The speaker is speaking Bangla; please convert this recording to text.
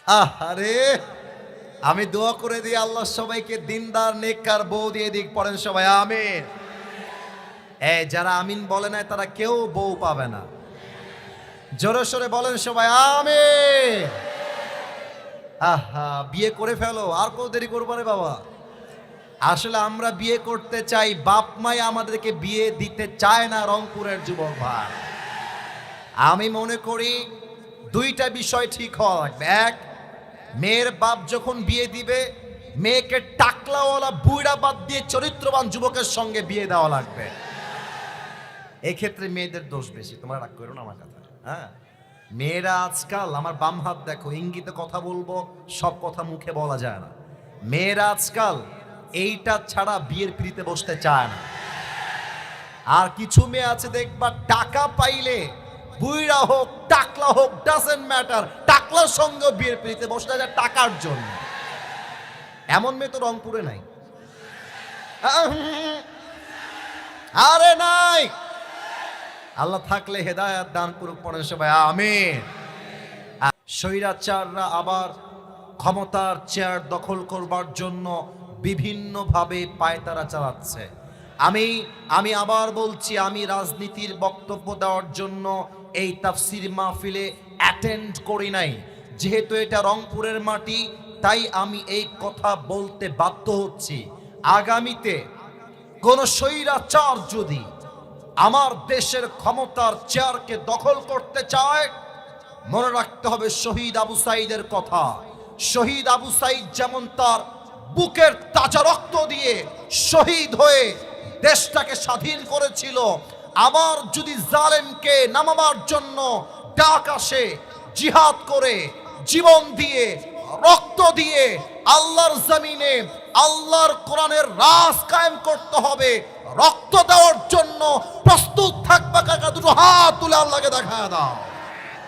আরে আমি দোয়া করে দিই আল্লাহ সবাইকে দিনদার নেককার বউ দিয়ে দিক। পড়েন সবাই আমিন। যারা আমিন বলে না তারা কেউ বউ পাবে না। জোরে সোরে বলেন সবাই আমিন। বিয়ে করে ফেলো, আর কত দেরি করবো রে বাবা। আসলে আমরা বিয়ে করতে চাই, বাপ মাই আমাদেরকে বিয়ে দিতে চায় না। রংপুরের যুবক ভাই, আমি মনে করি দুইটা বিষয় ঠিক হওয়া লাগবে। এক, মেয়ের বাপ যখন বিয়ে দিবে মেয়েকে টাকলাওয়ালা বুইড়া বাদ দিয়ে চরিত্রবান যুবকের সঙ্গে বিয়ে দেওয়া লাগবে। এক্ষেত্রে মেয়েদের দোষ বেশি, তোমরা রাগ করো না আমার কথা। হ্যাঁ, মেয়েরা আজকাল, আমার বাম হাত দেখো, ইঙ্গিতে কথা বলবো, সব কথা মুখে বলা যায় না। মেয়েরা আজকাল এইটা ছাড়া বিয়ের পিড়িতে বসতে চায় না। আর কিছু মেয়ে আছে দেখবা টাকা পাইলে, বুইড়া হোক টাকলা হোক ডাজন্ট ম্যাটার, টাকলার সঙ্গে বিয়ের পিড়িতে বসতে যায় টাকার জন্য। এমন মেয়ে তো রংপুরে নাই। আরে নাই, আল্লাহ থাকলে হেদায়েত দান করুক। পড়েন সবাই আমিন। স্বৈরাচাররা আবার ক্ষমতার চেয়ার দখল করবার জন্য বিভিন্নভাবে পায়তারা চালাচ্ছে। আমি আবার বলছি, আমি রাজনীতির বক্তব্য দেওয়ার জন্য এই তাফসির মাহফিলে অ্যাটেন্ড করি নাই। যেহেতু এটা রংপুরের মাটি, তাই আমি এই কথা বলতে বাধ্য হচ্ছি। আগামীতে কোন স্বৈরাচার যদি আমার দেশের ক্ষমতার চেয়ারকে দখল করতে চায়, মনে রাখতে হবে শহীদ আবু সাঈদের কথা। শহীদ আবু সাঈদ যেমন তার বুকের তাজা রক্ত দিয়ে শহীদ হয়ে দেশটাকে স্বাধীন করেছিল, আবার যদি জালেমকে নামাবার জন্য ডাক আসে, জিহাদ করে জীবন দিয়ে রক্ত দিয়ে আল্লাহর জমিনে আল্লাহর কোরআনের রাজ কায়েম করতে হবে, রক্ত দেওয়ার জন্য প্রস্তুত থাকবা কাকা? দুটো হাত তুলে আল্লাহকে দেখা দাও।